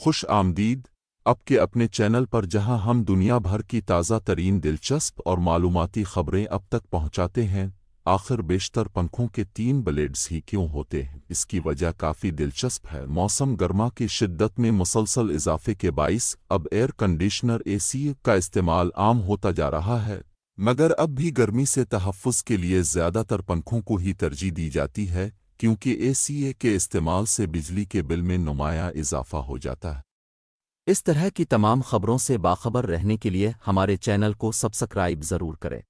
خوش آمدید آپ کے اپنے چینل پر، جہاں ہم دنیا بھر کی تازہ ترین دلچسپ اور معلوماتی خبریں اب تک پہنچاتے ہیں۔ آخر بیشتر پنکھوں کے 3 بلیڈز ہی کیوں ہوتے ہیں؟ اس کی وجہ کافی دلچسپ ہے۔ موسم گرما کی شدت میں مسلسل اضافے کے باعث اب ایئر کنڈیشنر AC کا استعمال عام ہوتا جا رہا ہے، مگر اب بھی گرمی سے تحفظ کے لیے زیادہ تر پنکھوں کو ہی ترجیح دی جاتی ہے، کیونکہ AC کے استعمال سے بجلی کے بل میں نمایاں اضافہ ہو جاتا ہے۔ اس طرح کی تمام خبروں سے باخبر رہنے کے لیے ہمارے چینل کو سبسکرائب ضرور کریں۔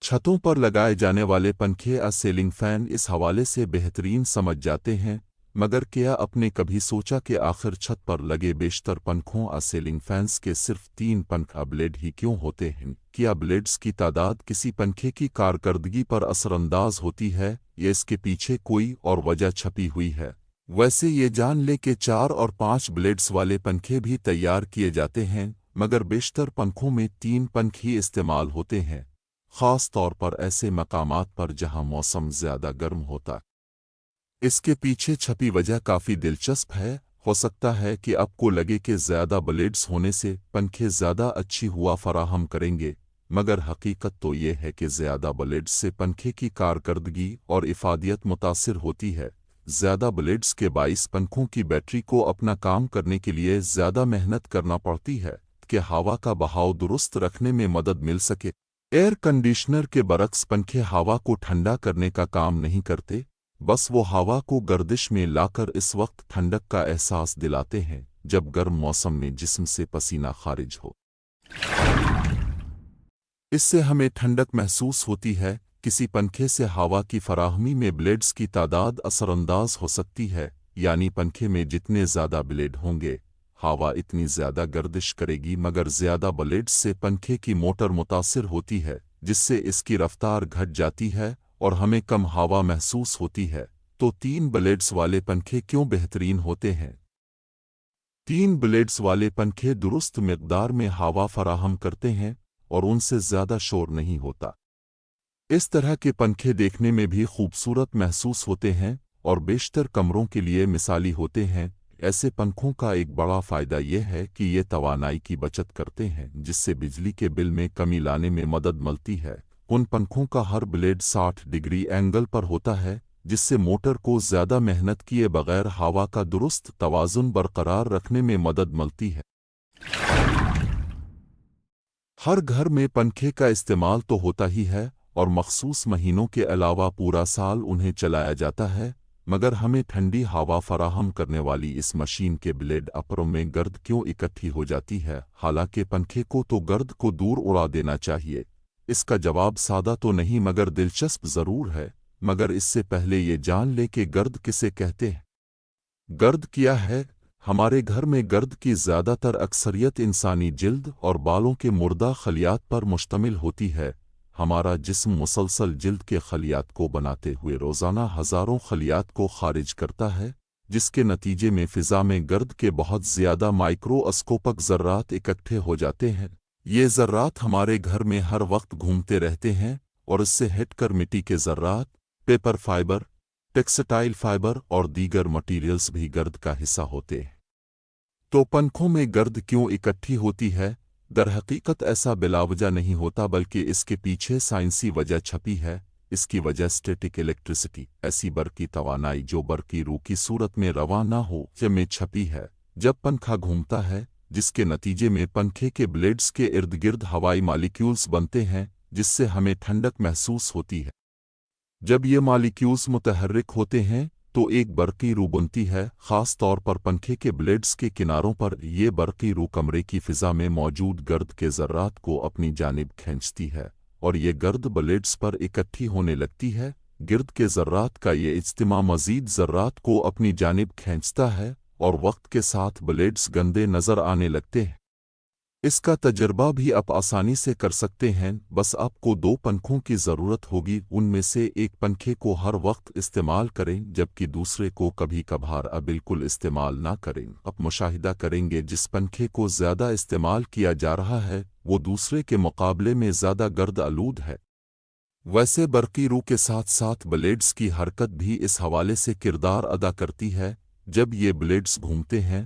چھتوں پر لگائے جانے والے پنکھے سیلنگ فین اس حوالے سے بہترین سمجھ جاتے ہیں، مگر کیا آپ نے کبھی سوچا کہ آخر چھت پر لگے بیشتر پنکھوں سیلنگ فینس کے صرف 3 پنکھ بلیڈ ہی کیوں ہوتے ہیں؟ کیا بلیڈز کی تعداد کسی پنکھے کی کارکردگی پر اثر انداز ہوتی ہے، یا اس کے پیچھے کوئی اور وجہ چھپی ہوئی ہے؟ ویسے یہ جان لے کہ 4 اور 5 بلیڈز والے پنکھے بھی تیار کیے جاتے ہیں، مگر بیشتر پنکھوں میں 3 پنکھ ہی استعمال ہوتے ہیں، خاص طور پر ایسے مقامات پر جہاں موسم زیادہ گرم ہوتا ہے۔ اس کے پیچھے چھپی وجہ کافی دلچسپ ہے۔ ہو سکتا ہے کہ آپ کو لگے کہ زیادہ بلیڈز ہونے سے پنکھے زیادہ اچھی ہوا فراہم کریں گے، مگر حقیقت تو یہ ہے کہ زیادہ بلیڈز سے پنکھے کی کارکردگی اور افادیت متاثر ہوتی ہے۔ زیادہ بلیڈز کے باعث پنکھوں کی بیٹری کو اپنا کام کرنے کے لیے زیادہ محنت کرنا پڑتی ہے کہ ہوا کا بہاؤ درست رکھنے میں مدد مل سکے۔ ایئر کنڈیشنر کے برعکس پنکھے ہوا کو ٹھنڈا کرنے کا کام نہیں کرتے، بس وہ ہوا کو گردش میں لا کر اس وقت ٹھنڈک کا احساس دلاتے ہیں جب گرم موسم میں جسم سے پسینہ خارج ہو۔ اس سے ہمیں ٹھنڈک محسوس ہوتی ہے۔ کسی پنکھے سے ہوا کی فراہمی میں بلیڈز کی تعداد اثر انداز ہو سکتی ہے، یعنی پنکھے میں جتنے زیادہ بلیڈ ہوں گے، ہوا اتنی زیادہ گردش کرے گی، مگر زیادہ بلیڈز سے پنکھے کی موٹر متاثر ہوتی ہے، جس سے اس کی رفتار گھٹ جاتی ہے اور ہمیں کم ہوا محسوس ہوتی ہے۔ تو 3 بلیڈز والے پنکھے کیوں بہترین ہوتے ہیں؟ 3 بلیڈز والے پنکھے درست مقدار میں ہوا فراہم کرتے ہیں اور ان سے زیادہ شور نہیں ہوتا۔ اس طرح کے پنکھے دیکھنے میں بھی خوبصورت محسوس ہوتے ہیں اور بیشتر کمروں کے لیے مثالی ہوتے ہیں۔ ایسے پنکھوں کا ایک بڑا فائدہ یہ ہے کہ یہ توانائی کی بچت کرتے ہیں، جس سے بجلی کے بل میں کمی لانے میں مدد ملتی ہے۔ ان پنکھوں کا ہر بلیڈ 60 ڈگری اینگل پر ہوتا ہے، جس سے موٹر کو زیادہ محنت کیے بغیر ہوا کا درست توازن برقرار رکھنے میں مدد ملتی ہے۔ ہر گھر میں پنکھے کا استعمال تو ہوتا ہی ہے، اور مخصوص مہینوں کے علاوہ پورا سال انہیں چلایا جاتا ہے، مگر ہمیں ٹھنڈی ہوا فراہم کرنے والی اس مشین کے بلیڈ اپروں میں گرد کیوں اکٹھی ہو جاتی ہے؟ حالانکہ پنکھے کو تو گرد کو دور اڑا دینا چاہیے۔ اس کا جواب سادہ تو نہیں مگر دلچسپ ضرور ہے، مگر اس سے پہلے یہ جان لے کہ گرد کسے کہتے ہیں۔ گرد کیا ہے؟ ہمارے گھر میں گرد کی زیادہ تر اکثریت انسانی جلد اور بالوں کے مردہ خلیات پر مشتمل ہوتی ہے۔ ہمارا جسم مسلسل جلد کے خلیات کو بناتے ہوئے روزانہ ہزاروں خلیات کو خارج کرتا ہے، جس کے نتیجے میں فضا میں گرد کے بہت زیادہ مائکرواسکوپک ذرات اکٹھے ہو جاتے ہیں۔ یہ ذرات ہمارے گھر میں ہر وقت گھومتے رہتے ہیں اور اس سے ہٹ کر مٹی کے ذرات، پیپر فائبر، ٹیکسٹائل فائبر اور دیگر مٹیریلز بھی گرد کا حصہ ہوتے ہیں۔ تو پنکھوں میں گرد کیوں اکٹھی ہوتی ہے؟ در حقیقت ایسا بلا وجہ نہیں ہوتا، بلکہ اس کے پیچھے سائنسی وجہ چھپی ہے۔ اس کی وجہ اسٹیٹک الیکٹرسٹی، ایسی برقی توانائی جو برقی رو کی صورت میں رواں نہ ہو، میں چھپی ہے۔ جب پنکھا گھومتا ہے، جس کے نتیجے میں پنکھے کے بلیڈز کے ارد گرد ہوائی مالیکیولز بنتے ہیں، جس سے ہمیں ٹھنڈک محسوس ہوتی ہے۔ جب یہ مالیکیولز متحرک ہوتے ہیں تو ایک برقی رو بنتی ہے، خاص طور پر پنکھے کے بلیڈز کے کناروں پر۔ یہ برقی رو کمرے کی فضا میں موجود گرد کے ذرات کو اپنی جانب کھینچتی ہے، اور یہ گرد بلیڈز پر اکٹھی ہونے لگتی ہے۔ گرد کے ذرات کا یہ اجتماع مزید ذرات کو اپنی جانب کھینچتا ہے، اور وقت کے ساتھ بلیڈز گندے نظر آنے لگتے ہیں۔ اس کا تجربہ بھی آپ آسانی سے کر سکتے ہیں، بس آپ کو 2 پنکھوں کی ضرورت ہوگی۔ ان میں سے ایک پنکھے کو ہر وقت استعمال کریں، جبکہ دوسرے کو کبھی کبھار بالکل استعمال نہ کریں۔ آپ مشاہدہ کریں گے جس پنکھے کو زیادہ استعمال کیا جا رہا ہے، وہ دوسرے کے مقابلے میں زیادہ گرد آلود ہے۔ ویسے برقی رو کے ساتھ ساتھ بلیڈز کی حرکت بھی اس حوالے سے کردار ادا کرتی ہے۔ جب یہ بلیڈز گھومتے ہیں